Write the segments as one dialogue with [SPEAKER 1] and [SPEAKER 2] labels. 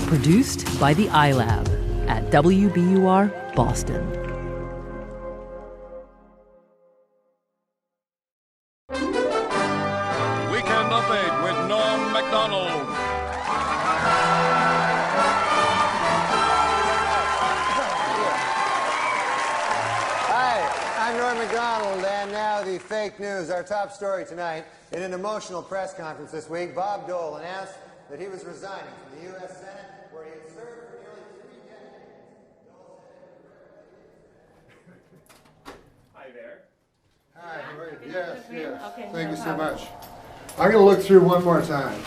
[SPEAKER 1] Produced by the iLab at WBUR Boston.
[SPEAKER 2] Weekend Update with Norm Macdonald.
[SPEAKER 3] Hi, I'm Norm Macdonald, and now the fake news. Our top story tonight. In an emotional press conference this week, Bob Dole announced that he was resigning from the U.S. Senate, where he had served for nearly 3 decades.
[SPEAKER 4] Hi there.
[SPEAKER 5] Hi, how are you? Yes.
[SPEAKER 6] Okay,
[SPEAKER 5] Thank you
[SPEAKER 6] no
[SPEAKER 5] so
[SPEAKER 6] problem.
[SPEAKER 5] much. I'm going to look through one more time.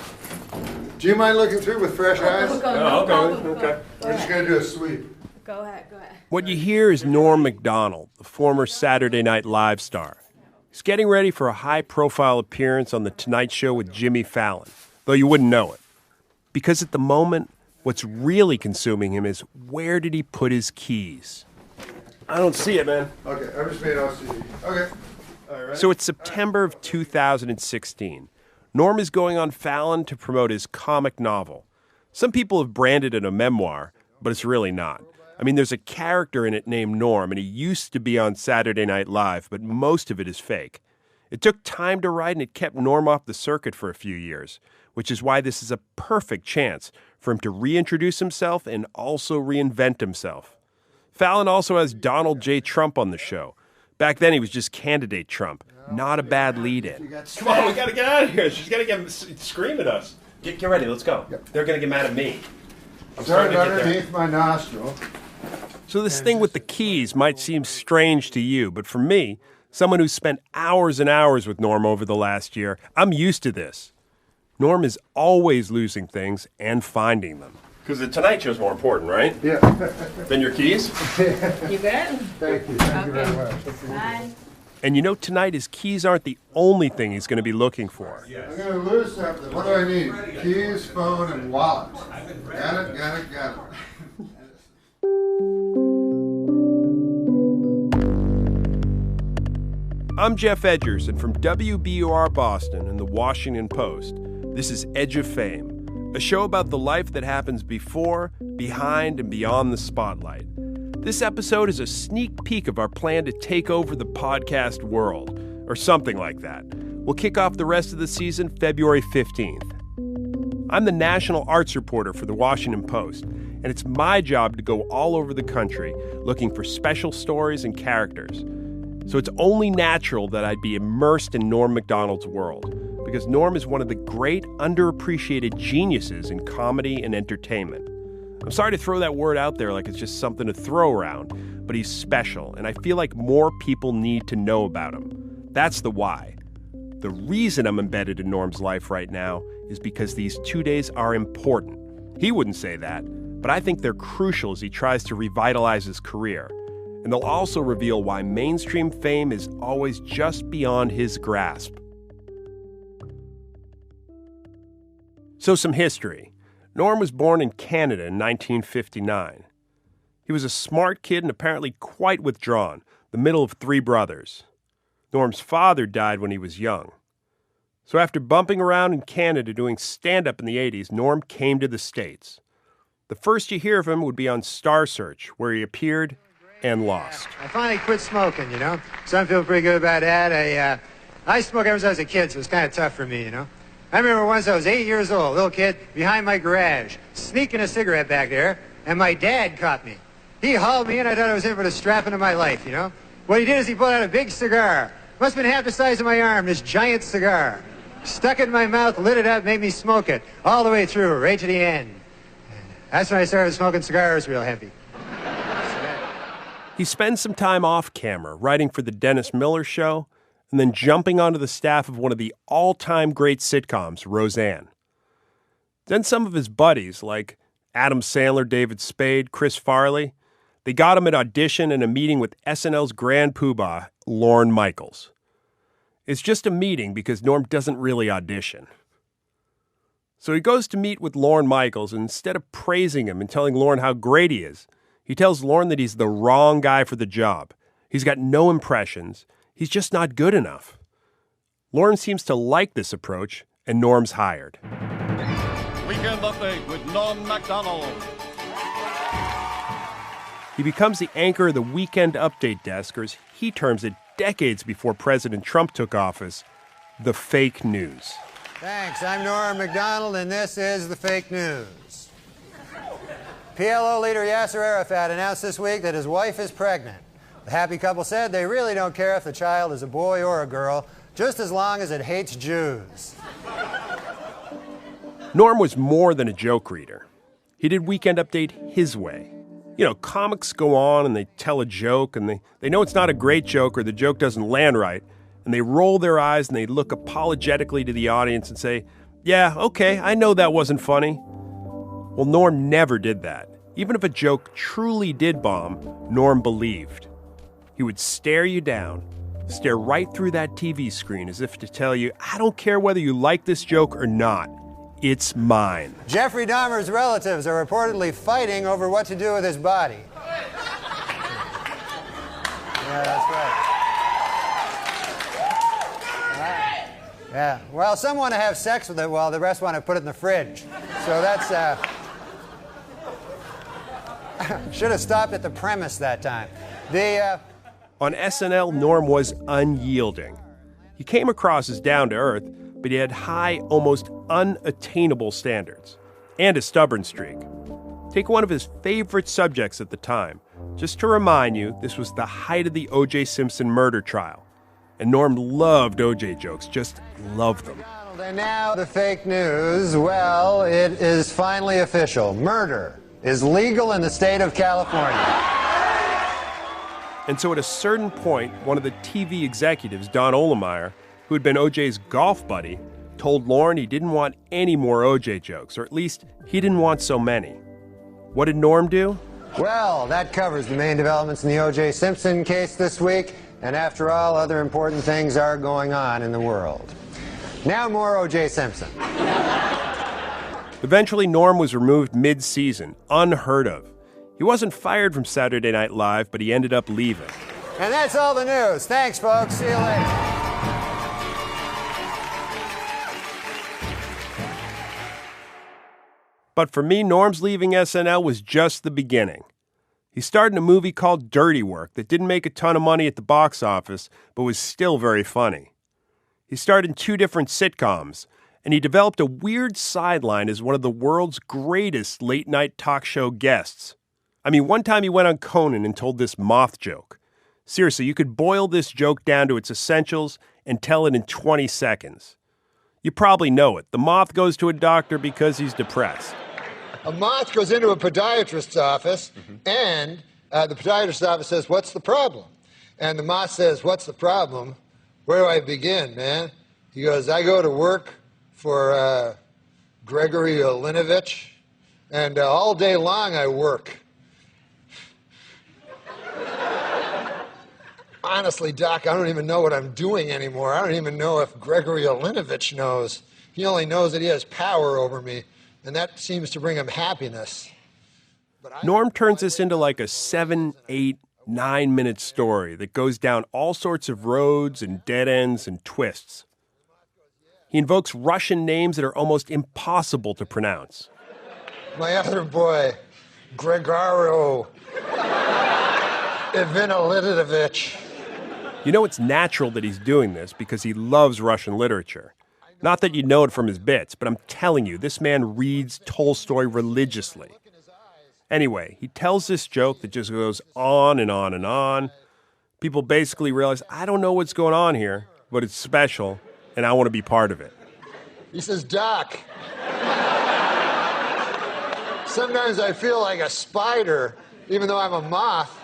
[SPEAKER 5] Do you mind looking through with fresh eyes?
[SPEAKER 4] Okay.
[SPEAKER 5] We're just going to do a sweep.
[SPEAKER 6] Go ahead.
[SPEAKER 4] What you hear is Norm Macdonald, the former Saturday Night Live star. He's getting ready for a high-profile appearance on The Tonight Show with Jimmy Fallon, though you wouldn't know it. Because at the moment, what's really consuming him is where did he put his keys? I don't see it, man.
[SPEAKER 5] Okay, I just made LCD. Okay. All right.
[SPEAKER 4] So it's September of 2016. Norm is going on Fallon to promote his comic novel. Some people have branded it a memoir, but it's really not. I mean, there's a character in it named Norm, and he used to be on Saturday Night Live, but most of it is fake. It took time to write, and it kept Norm off the circuit for a few years, which is why this is a perfect chance for him to reintroduce himself and also reinvent himself. Fallon also has Donald J. Trump on the show. Back then, he was just candidate Trump. Not a bad lead-in. Come on, we got to get out of here. She's going to scream at us. Get ready, let's go.
[SPEAKER 5] Yep.
[SPEAKER 4] They're going to get mad at me. I'm
[SPEAKER 5] Start
[SPEAKER 4] starting to get there.
[SPEAKER 5] underneath my nostril.
[SPEAKER 4] So this thing with the keys might seem strange to you, but for me, someone who's spent hours and hours with Norm over the last year, I'm used to this. Norm is always losing things and finding them. Because the Tonight Show's more important, right?
[SPEAKER 5] Yeah.
[SPEAKER 4] Than your keys?
[SPEAKER 6] You good?
[SPEAKER 5] Thank you. Thank you very much.
[SPEAKER 6] Bye.
[SPEAKER 4] And you know, tonight his keys aren't the only thing he's going to be looking for.
[SPEAKER 5] I'm going to lose something. What do I need? Keys, phone, and wallet. Got it.
[SPEAKER 4] I'm Geoff Edgers, and from WBUR Boston and the Washington Post, this is Edge of Fame, a show about the life that happens before, behind, and beyond the spotlight. This episode is a sneak peek of our plan to take over the podcast world, or something like that. We'll kick off the rest of the season February 15th. I'm the national arts reporter for the Washington Post, and it's my job to go all over the country looking for special stories and characters. So it's only natural that I'd be immersed in Norm Macdonald's world, because Norm is one of the great underappreciated geniuses in comedy and entertainment. I'm sorry to throw that word out there like it's just something to throw around, but he's special, and I feel like more people need to know about him. That's the why. The reason I'm embedded in Norm's life right now is because these 2 days are important. He wouldn't say that, but I think they're crucial as he tries to revitalize his career. And they'll also reveal why mainstream fame is always just beyond his grasp. So some history. Norm was born in Canada in 1959. He was a smart kid and apparently quite withdrawn, the middle of 3 brothers. Norm's father died when he was young. So after bumping around in Canada doing stand-up in the 80s, Norm came to the States. The first you hear of him would be on Star Search, where he appeared and lost.
[SPEAKER 3] I finally quit smoking, so I feel pretty good about that. I smoked ever since I was a kid, so it's kind of tough for me, I remember once I was 8 years old, little kid, behind my garage, sneaking a cigarette back there, and my dad caught me. He hauled me in, I thought I was in for the strapping of my life, What he did is he pulled out a big cigar. Must have been half the size of my arm, this giant cigar. Stuck it in my mouth, lit it up, made me smoke it, all the way through, right to the end. That's when I started smoking cigars real heavy.
[SPEAKER 4] He spends some time off camera, writing for The Dennis Miller Show, and then jumping onto the staff of one of the all-time great sitcoms, Roseanne. Then some of his buddies, like Adam Sandler, David Spade, Chris Farley, they got him an audition and a meeting with SNL's grand poobah, Lorne Michaels. It's just a meeting because Norm doesn't really audition. So he goes to meet with Lorne Michaels, and instead of praising him and telling Lorne how great he is, he tells Lorne that he's the wrong guy for the job. He's got no impressions. He's just not good enough. Lorne seems to like this approach, and Norm's hired.
[SPEAKER 2] Weekend Weekend Update with Norm Macdonald.
[SPEAKER 4] He becomes the anchor of the Weekend Update desk, or as he terms it decades before President Trump took office, the fake news.
[SPEAKER 3] Thanks. I'm Norm Macdonald, and this is the fake news. PLO leader Yasser Arafat announced this week that his wife is pregnant. The happy couple said they really don't care if the child is a boy or a girl, just as long as it hates Jews.
[SPEAKER 4] Norm was more than a joke reader. He did Weekend Update his way. You know, comics go on and they tell a joke and they know it's not a great joke or the joke doesn't land right, and they roll their eyes and they look apologetically to the audience and say, yeah, okay, I know that wasn't funny. Well, Norm never did that. Even if a joke truly did bomb, Norm believed. He would stare you down, stare right through that TV screen as if to tell you, I don't care whether you like this joke or not. It's mine. Jeffrey Dahmer's relatives are reportedly fighting over what to do with his body. Yeah, that's right. Yeah. Well, some want to have sex with it while the rest want to put it in the fridge. So that's... Should have stopped at the premise that time. On SNL, Norm was unyielding. He came across as down-to-earth, but he had high, almost unattainable standards. And a stubborn streak. Take one of his favorite subjects at the time. Just to remind you, this was the height of the O.J. Simpson murder trial. And Norm loved O.J. jokes, just loved them. And now the fake news. Well, it is finally official. Murder is legal in the state of California. And so at a certain point, one of the TV executives, Don Olemeyer, who had been O.J.'s golf buddy, told Lorne he didn't want any more O.J. jokes, or at least he didn't want so many. What did Norm do? Well, that covers the main developments in the O.J. Simpson case this week, and after all, other important things are going on in the world. Now more O.J. Simpson. Eventually, Norm was removed mid-season, unheard of. He wasn't fired from Saturday Night Live, but he ended up leaving. And that's all the news. Thanks, folks. See you later. But for me, Norm's leaving SNL was just the beginning. He starred in a movie called Dirty Work that didn't make a ton of money at the box office, but was still very funny. He starred in 2 different sitcoms, and he developed a weird sideline as one of the world's greatest late-night talk show guests. I mean, one time he went on Conan and told this moth joke. Seriously, you could boil this joke down to its essentials and tell it in 20 seconds. You probably know it. The moth goes to a doctor because he's depressed. A moth goes into a podiatrist's office, and the podiatrist's office says, what's the problem? And the moth says, what's the problem? Where do I begin, man? He goes, I go to work for Gregory Linovich, and all day long I work. Honestly, Doc, I don't even know what I'm doing anymore. I don't even know if Gregory Linovich knows. He only knows that he has power over me, and that seems to bring him happiness. Norm turns this into like a 7, 8, 9-minute story that goes down all sorts of roads and dead ends and twists. He invokes Russian names that are almost impossible to pronounce. My other boy, Gregorio Ivanilidovich. You know it's natural that he's doing this because he loves Russian literature. Not that you know it from his bits, but I'm telling you, this man reads Tolstoy religiously. Anyway, he tells this joke that just goes on and on and on. People basically realize, I don't know what's going on here, but it's special, and I want to be part of it. He says, Doc, sometimes I feel like a spider, even though I'm a moth,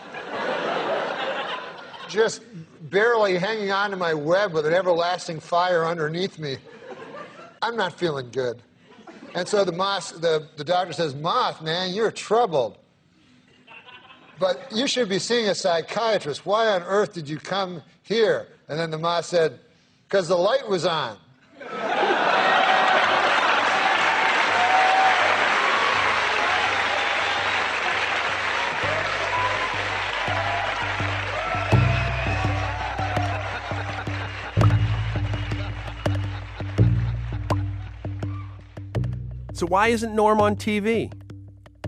[SPEAKER 4] just barely hanging on to my web with an everlasting fire underneath me. I'm not feeling good. And so the doctor says, Moth, man, you're troubled. But you should be seeing a psychiatrist. Why on earth did you come here? And then the moth said, because the light was on. So why isn't Norm on TV?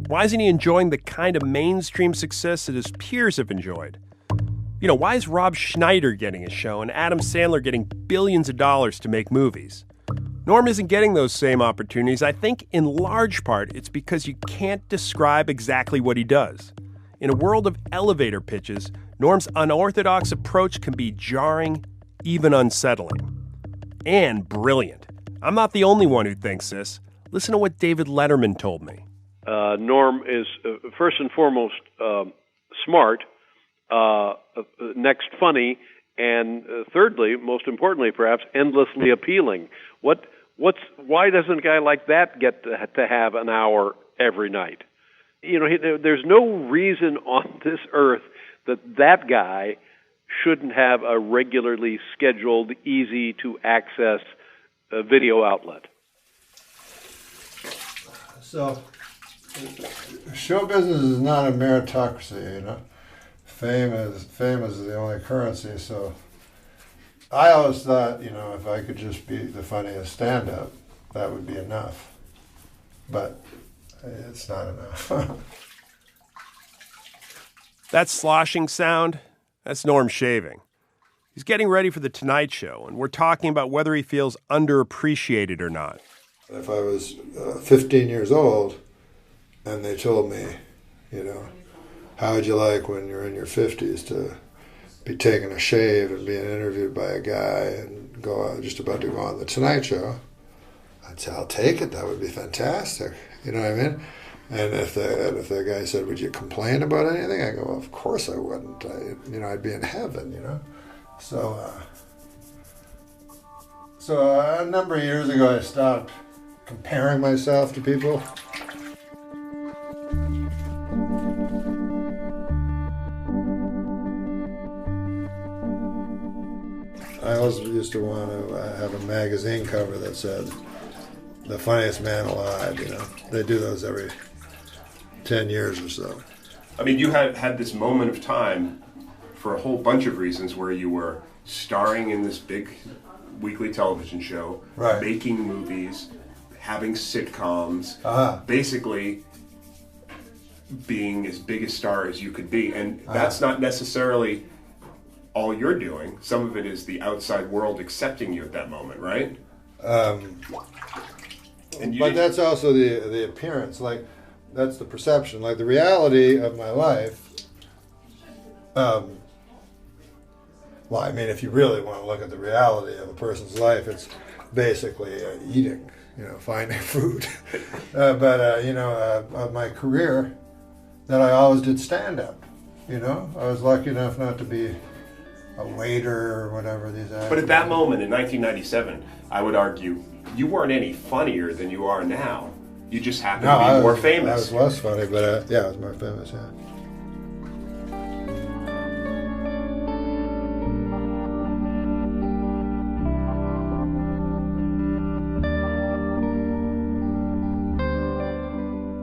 [SPEAKER 4] Why isn't he enjoying the kind of mainstream success that his peers have enjoyed? You know, why is Rob Schneider getting a show and Adam Sandler getting billions of dollars to make movies? Norm isn't getting those same opportunities. I think in large part it's because you can't describe exactly what he does. In a world of elevator pitches, Norm's unorthodox approach can be jarring, even unsettling. And brilliant. I'm not the only one who thinks this. Listen to what David Letterman told me.
[SPEAKER 7] Norm is first and foremost smart, next funny, and thirdly, most importantly perhaps, endlessly appealing. Why doesn't a guy like that get to have an hour every night? You know, there's no reason on this earth that guy shouldn't have a regularly scheduled, easy to access video outlet.
[SPEAKER 5] So, show business is not a meritocracy, you know. Fame is the only currency. So, I always thought, you know, if I could just be the funniest stand-up, that would be enough. But it's not enough.
[SPEAKER 4] That sloshing sound, that's Norm shaving. He's getting ready for The Tonight Show, and we're talking about whether he feels underappreciated or not.
[SPEAKER 5] If I was 15 years old and they told me, you know, how would you like when you're in your 50s to be taking a shave and being interviewed by a guy and go out, just about to go on The Tonight Show, I'd say, I'll take it. That would be fantastic. You know what I mean? And if the guy said, would you complain about anything? I go, well, of course I wouldn't. I'd be in heaven, you know? So a number of years ago, I stopped comparing myself to people. I also used to want to have a magazine cover that said, the funniest man alive, you know. They do those every 10 years or so.
[SPEAKER 4] I mean, you had this moment of time for a whole bunch of reasons where you were starring in this big weekly television show,
[SPEAKER 5] right,
[SPEAKER 4] making movies, having sitcoms, basically being as big a star as you could be. And that's not necessarily all you're doing. Some of it is the outside world accepting you at that moment, right?
[SPEAKER 5] But that's also the appearance. Like, that's the perception. Like, the reality of my life, well, I mean, if you really want to look at the reality of a person's life, it's basically eating, you know, finding food. Of my career, that I always did stand-up, you know? I was lucky enough not to be a waiter or whatever these actors.
[SPEAKER 4] But at that moment, in 1997, I would argue, you weren't any funnier than you are now. You just happened to be more famous.
[SPEAKER 5] I was less funny, but I was more famous, yeah.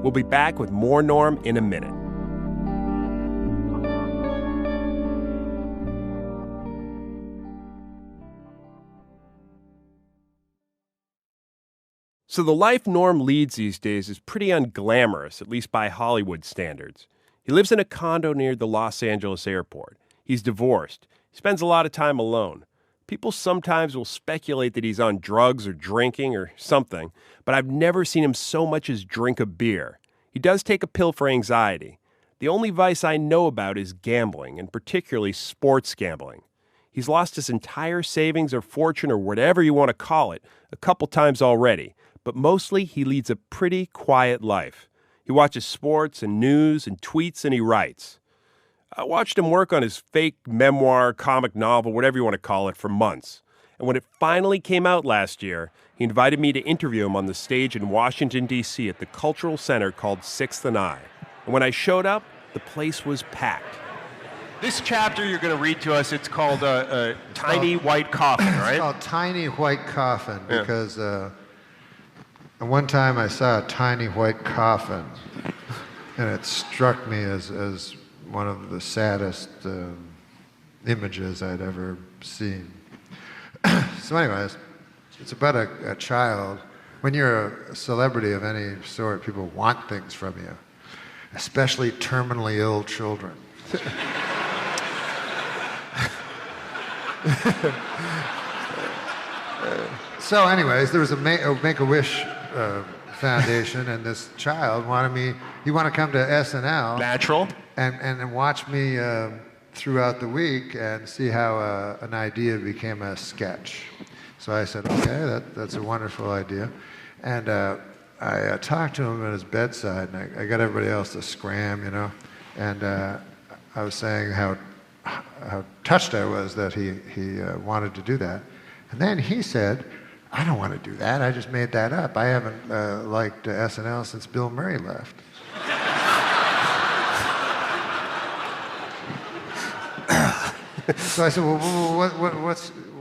[SPEAKER 4] We'll be back with more Norm in a minute. So the life Norm leads these days is pretty unglamorous, at least by Hollywood standards. He lives in a condo near the Los Angeles airport. He's divorced. He spends a lot of time alone. People sometimes will speculate that he's on drugs or drinking or something, but I've never seen him so much as drink a beer. He does take a pill for anxiety. The only vice I know about is gambling, and particularly sports gambling. He's lost his entire savings or fortune or whatever you want to call it a couple times already, but mostly he leads a pretty quiet life. He watches sports and news and tweets and he writes. I watched him work on his fake memoir, comic novel, whatever you want to call it, for months. And when it finally came out last year, he invited me to interview him on the stage in Washington, D.C. at the Cultural Center called 6th and I. And when I showed up, the place was packed. This chapter you're going to read to us, it's called Tiny White Coffin, right?
[SPEAKER 5] It's called Tiny White Coffin because one time I saw a tiny white coffin and it struck me as one of the saddest images I'd ever seen. So anyways, it's about a child when you're a celebrity of any sort, people want things from you, especially terminally ill children. So anyways, there was a Make-A-Wish foundation, and this child wanted to come to SNL.
[SPEAKER 8] Natural.
[SPEAKER 5] And watch me throughout the week and see how an idea became a sketch. So I said, okay, that's a wonderful idea. And I talked to him at his bedside, and I got everybody else to scram, And I was saying how touched I was that he wanted to do that. And then he said, I don't want to do that. I just made that up. I haven't liked SNL since Bill Murray left. So I said, well,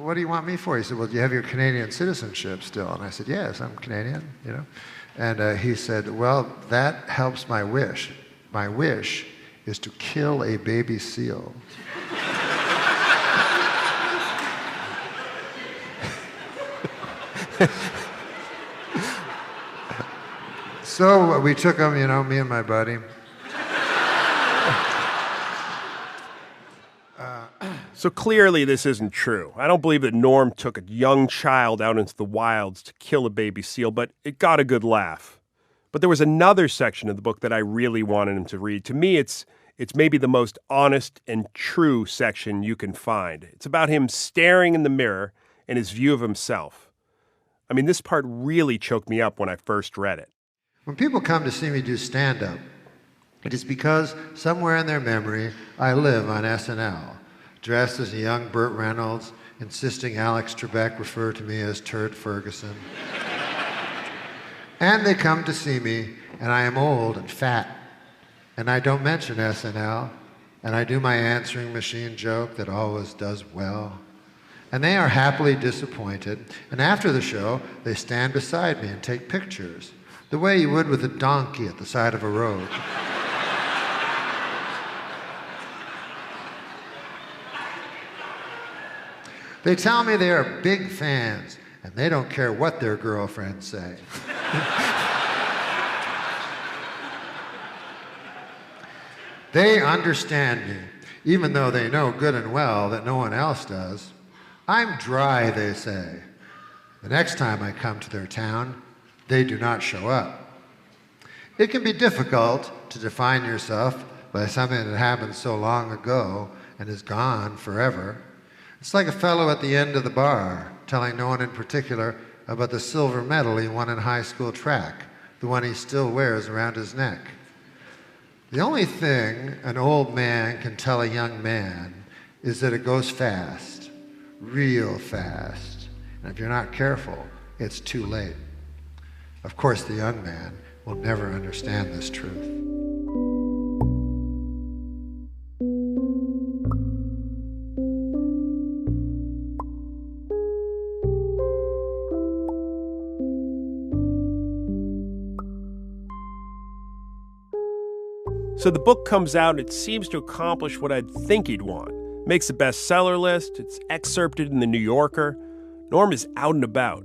[SPEAKER 5] what do you want me for? He said, well, do you have your Canadian citizenship still? And I said, yes, I'm Canadian, And he said, well, that helps my wish. My wish is to kill a baby seal. So we took him, me and my buddy.
[SPEAKER 4] So clearly this isn't true. I don't believe that Norm took a young child out into the wilds to kill a baby seal, but it got a good laugh. But there was another section of the book that I really wanted him to read. To me, it's maybe the most honest and true section you can find. It's about him staring in the mirror and his view of himself. I mean, this part really choked me up when I first read it.
[SPEAKER 5] When people come to see me do stand-up, it is because somewhere in their memory, I live on SNL, dressed as a young Burt Reynolds, insisting Alex Trebek refer to me as Turt Ferguson. And they come to see me, and I am old and fat, and I don't mention SNL, and I do my answering machine joke that always does well. And they are happily disappointed, and after the show, they stand beside me and take pictures, the way you would with a donkey at the side of a road. They tell me they are big fans, and they don't care what their girlfriends say. They understand me, even though they know good and well that no one else does. I'm dry, they say. The next time I come to their town, they do not show up. It can be difficult to define yourself by something that happened so long ago and is gone forever. It's like a fellow at the end of the bar telling no one in particular about the silver medal he won in high school track, the one he still wears around his neck. The only thing an old man can tell a young man is that it goes fast, real fast. And if you're not careful, it's too late. Of course, the young man will never understand this truth.
[SPEAKER 4] So the book comes out and it seems to accomplish what I'd think he'd want. Makes a bestseller list, it's excerpted in The New Yorker. Norm is out and about,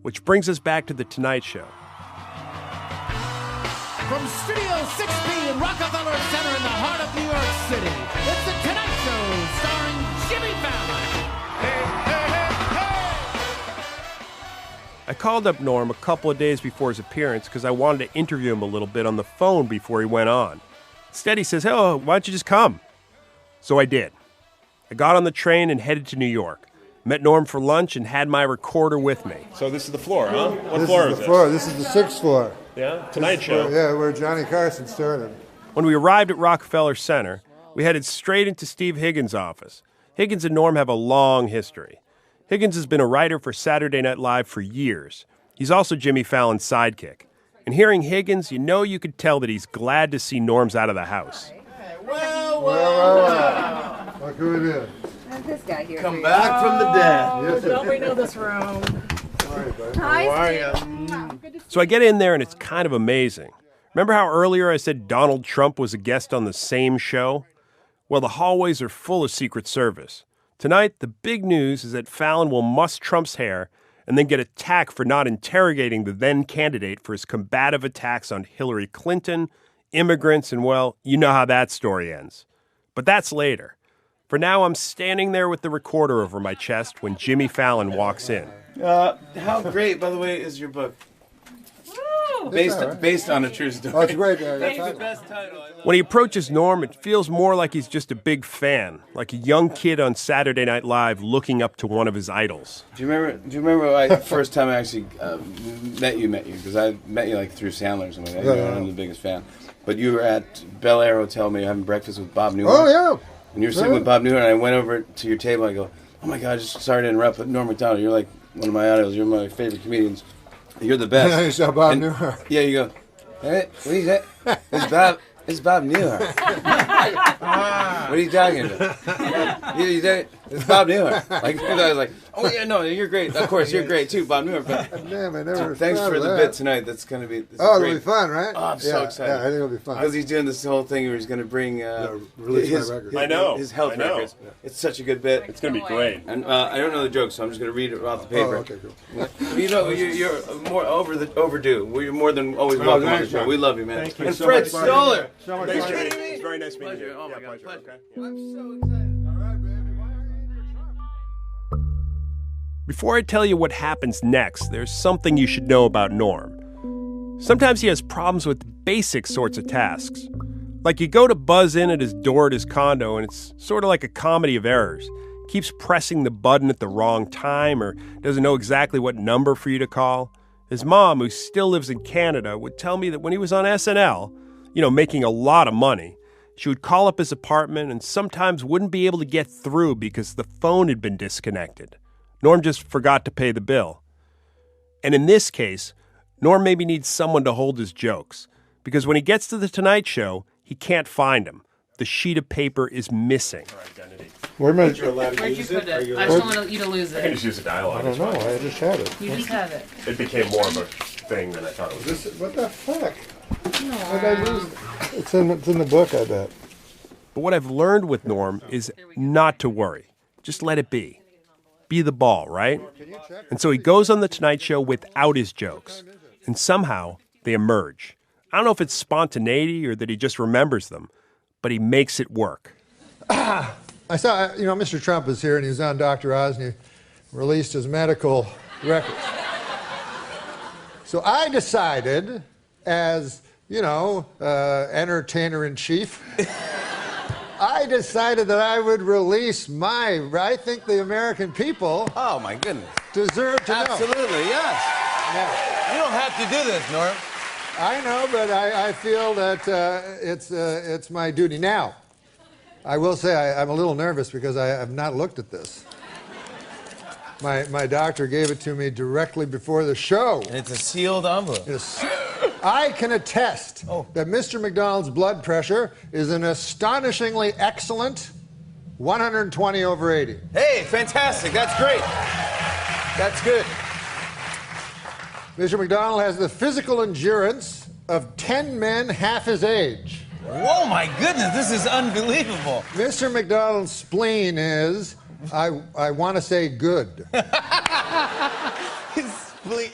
[SPEAKER 4] which brings us back to The Tonight Show.
[SPEAKER 9] From Studio 6B in Rockefeller Center in the heart of New York City, it's The Tonight Show starring Jimmy Fallon. Hey, hey, hey, hey!
[SPEAKER 4] I called up Norm a couple of days before his appearance because I wanted to interview him a little bit on the phone before he went on. Instead, he says, "Oh, why don't you just come?" So I did. I got on the train and headed to New York. Met Norm for lunch and had my recorder with me. So this is the floor, huh? What floor is this?
[SPEAKER 5] This is the 6th floor.
[SPEAKER 4] Yeah? Tonight Show.
[SPEAKER 5] Where Johnny Carson started.
[SPEAKER 4] When we arrived at Rockefeller Center, we headed straight into Steve Higgins' office. Higgins and Norm have a long history. Higgins has been a writer for Saturday Night Live for years. He's also Jimmy Fallon's sidekick. And hearing Higgins, you could tell that he's glad to see Norm's out of the house.
[SPEAKER 9] Well.
[SPEAKER 5] What can we do?
[SPEAKER 6] This guy here.
[SPEAKER 8] Come back from the dead.
[SPEAKER 5] Yes,
[SPEAKER 6] Don't we know this room? Hi, Steve.
[SPEAKER 4] So I get in there and it's kind of amazing. Remember how earlier I said Donald Trump was a guest on the same show? Well, the hallways are full of Secret Service. Tonight, the big news is that Fallon will muss Trump's hair and then get attacked for not interrogating the then candidate for his combative attacks on Hillary Clinton, immigrants, and, well, you know how that story ends. But that's later. For now, I'm standing there with the recorder over my chest when Jimmy Fallon walks in.
[SPEAKER 8] How great, by the way, is your book? Based on a true story.
[SPEAKER 5] Oh, it's great.
[SPEAKER 8] That's the best title.
[SPEAKER 4] When he approaches Norm, it feels more like he's just a big fan, like a young kid on Saturday Night Live looking up to one of his idols.
[SPEAKER 8] Do you remember the first time I actually met you? Because I met you like through Sandler or something. I'm the biggest fan. But you were at Bel Air Hotel, maybe having breakfast with Bob Newhart.
[SPEAKER 5] Oh, yeah.
[SPEAKER 8] And you were sitting with Bob Newhart, and I went over to your table, and I go, oh my God, just sorry to interrupt, but Norm Macdonald, you're like one of my idols. You're my favorite comedians. You're the best.
[SPEAKER 5] I saw Bob Newhart.
[SPEAKER 8] Yeah, you go, hey, what is that? It's Bob Newhart. What are you talking about? It's Bob Newhart. Like, I was like, oh yeah, no, you're great. Of course, you're great too, Bob Newhart. But
[SPEAKER 5] damn, I never.
[SPEAKER 8] Thanks for the bit tonight. That's going to be.
[SPEAKER 5] It'll be fun, right?
[SPEAKER 8] Oh, I'm so excited.
[SPEAKER 5] Yeah, I think it'll be fun.
[SPEAKER 8] Because he's doing this whole thing where he's going to bring
[SPEAKER 5] release my record.
[SPEAKER 8] his health records. Yeah. It's such a good bit.
[SPEAKER 4] It's going to be great.
[SPEAKER 8] And I don't know the joke, so I'm just going to read it off the paper.
[SPEAKER 5] Oh, okay, cool.
[SPEAKER 8] You know, you're more overdue. You're more than always welcome on the show. We love you, man.
[SPEAKER 4] Thank you
[SPEAKER 8] and
[SPEAKER 4] so
[SPEAKER 8] Fred
[SPEAKER 4] much.
[SPEAKER 8] Stoller.
[SPEAKER 5] So much
[SPEAKER 4] Thanks,
[SPEAKER 5] fun.
[SPEAKER 4] Jimmy. It's very nice meeting you.
[SPEAKER 8] Oh my God,
[SPEAKER 4] pleasure.
[SPEAKER 8] pleasure.
[SPEAKER 4] Okay.
[SPEAKER 8] I'm so excited.
[SPEAKER 5] All right, baby.
[SPEAKER 4] Before I tell you what happens next, there's something you should know about Norm. Sometimes he has problems with basic sorts of tasks. Like you go to buzz in at his door at his condo, and it's sort of like a comedy of errors. Keeps pressing the button at the wrong time or doesn't know exactly what number for you to call. His mom, who still lives in Canada, would tell me that when he was on SNL, making a lot of money, she would call up his apartment and sometimes wouldn't be able to get through because the phone had been disconnected. Norm just forgot to pay the bill. And in this case, Norm maybe needs someone to hold his jokes, because when he gets to The Tonight Show, he can't find him. The sheet of paper is missing.
[SPEAKER 5] Where am I?
[SPEAKER 6] Where'd you put it? I just don't want you to lose
[SPEAKER 4] I can
[SPEAKER 6] it.
[SPEAKER 4] just use a dialogue.
[SPEAKER 5] I don't know. I just had it.
[SPEAKER 6] You just have it.
[SPEAKER 4] It became more of a thing than I thought it was.
[SPEAKER 5] What the fuck? How'd I lose it? It's in the book, I bet.
[SPEAKER 4] But what I've learned with Norm is not to worry. Just let it be. Be the ball, right? And so he goes on The Tonight Show without his jokes. And somehow they emerge. I don't know if it's spontaneity or that he just remembers them, but he makes it work.
[SPEAKER 5] I saw, Mr. Trump was here and he was on Dr. Oz and he released his medical records. So I decided, as, entertainer-in-chief, I decided that I would release I think the American people
[SPEAKER 8] Oh my goodness.
[SPEAKER 5] deserve to know.
[SPEAKER 8] Absolutely, yes.
[SPEAKER 5] Now,
[SPEAKER 8] You don't have to do this, Norm.
[SPEAKER 5] I know, but I feel that it's my duty. Now, I will say I'm a little nervous because I have not looked at this. My doctor gave it to me directly before the show.
[SPEAKER 8] And it's a sealed envelope.
[SPEAKER 5] I can attest that Mr. McDonald's blood pressure is an astonishingly excellent 120/80.
[SPEAKER 8] Hey, fantastic. That's great. That's good.
[SPEAKER 5] Mr. McDonald has the physical endurance of 10 men half his age.
[SPEAKER 8] Oh my goodness, this is unbelievable.
[SPEAKER 5] Mr. McDonald's spleen is, I want to say, good.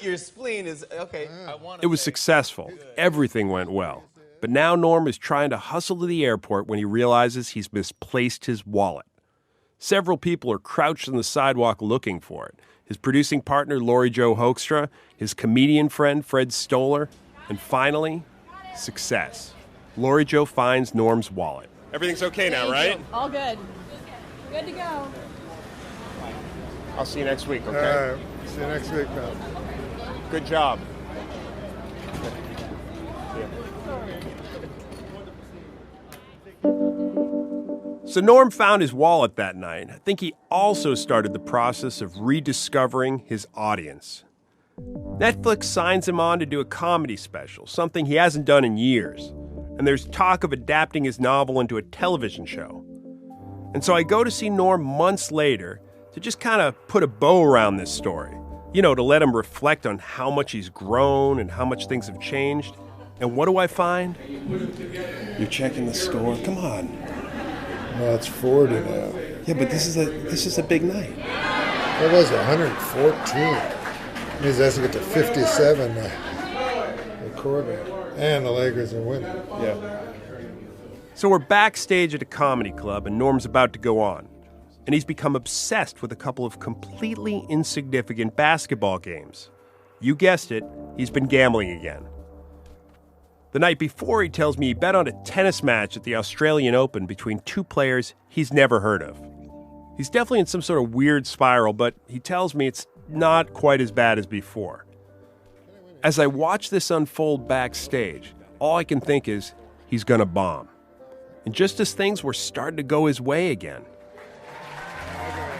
[SPEAKER 8] Your spleen is, okay.
[SPEAKER 4] It was successful. Everything went well. But now Norm is trying to hustle to the airport when he realizes he's misplaced his wallet. Several people are crouched on the sidewalk looking for it. His producing partner, Lori Jo Hoekstra, his comedian friend, Fred Stoller, and finally, success. Lori Jo finds Norm's wallet. Everything's okay now, right?
[SPEAKER 6] All good. Good to go.
[SPEAKER 4] I'll see you next week,
[SPEAKER 5] See you next week, pal.
[SPEAKER 4] Good job. So Norm found his wallet that night. I think he also started the process of rediscovering his audience. Netflix signs him on to do a comedy special, something he hasn't done in years. And there's talk of adapting his novel into a television show. And so I go to see Norm months later to just kind of put a bow around this story. To let him reflect on how much he's grown and how much things have changed. And what do I find? You're checking the score. Come on.
[SPEAKER 5] No, it's 40 now.
[SPEAKER 4] Yeah, but this is a big night.
[SPEAKER 5] What was it, 114? Means it has to get to 57 a quarter. And the Lakers are winning.
[SPEAKER 4] Yeah. So we're backstage at a comedy club, and Norm's about to go on. And he's become obsessed with a couple of completely insignificant basketball games. You guessed it, he's been gambling again. The night before, he tells me he bet on a tennis match at the Australian Open between two players he's never heard of. He's definitely in some sort of weird spiral, but he tells me it's not quite as bad as before. As I watch this unfold backstage, all I can think is he's going to bomb. And just as things were starting to go his way again.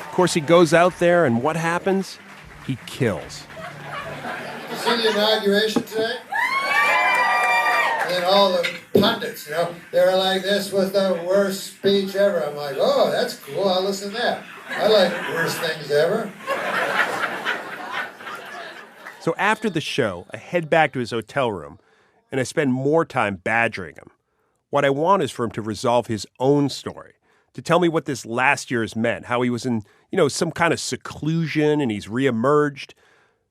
[SPEAKER 4] Of course, he goes out there, and what happens? He kills.
[SPEAKER 5] You see the inauguration today? And then all the pundits, they were like, this was the worst speech ever. I'm like, oh, that's cool, I'll listen to that. I like worst things ever.
[SPEAKER 4] So after the show, I head back to his hotel room, and I spend more time badgering him. What I want is for him to resolve his own story, to tell me what this last year has meant, how he was in, some kind of seclusion and he's reemerged,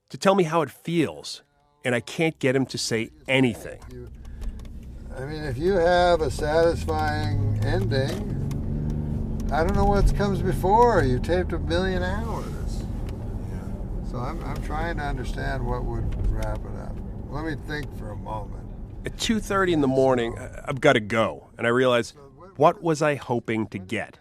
[SPEAKER 4] to tell me how it feels, and I can't get him to say anything.
[SPEAKER 5] I mean, if you have a satisfying ending, I don't know what comes before. You taped 1 million hours. So I'm trying to understand what would wrap it up. Let me think for a moment.
[SPEAKER 4] At 2:30 in the morning, I've got to go, and I realize, what was I hoping to get?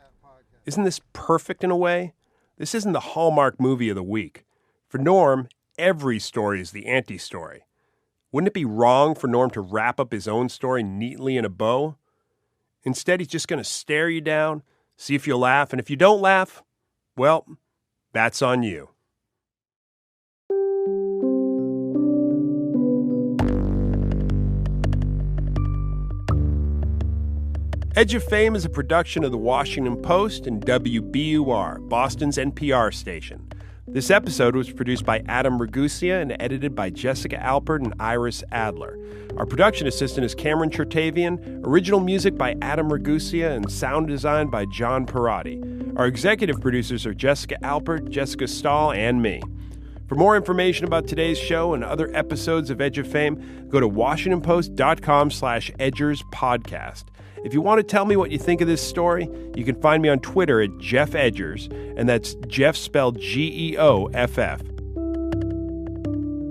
[SPEAKER 4] Isn't this perfect in a way? This isn't the Hallmark movie of the week. For Norm, every story is the anti-story. Wouldn't it be wrong for Norm to wrap up his own story neatly in a bow? Instead, he's just going to stare you down, see if you'll laugh, and if you don't laugh, well, that's on you. Edge of Fame is a production of The Washington Post and WBUR, Boston's NPR station. This episode was produced by Adam Ragusia and edited by Jessica Alpert and Iris Adler. Our production assistant is Cameron Chertavian, original music by Adam Ragusia, and sound design by John Perotti. Our executive producers are Jessica Alpert, Jessica Stahl, and me. For more information about today's show and other episodes of Edge of Fame, go to WashingtonPost.com/EdgersPodcast. If you want to tell me what you think of this story, you can find me on Twitter at Geoff Edgers, and that's Geoff spelled Geoff.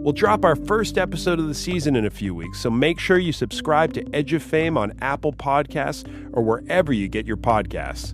[SPEAKER 4] We'll drop our first episode of the season in a few weeks, so make sure you subscribe to Edge of Fame on Apple Podcasts or wherever you get your podcasts.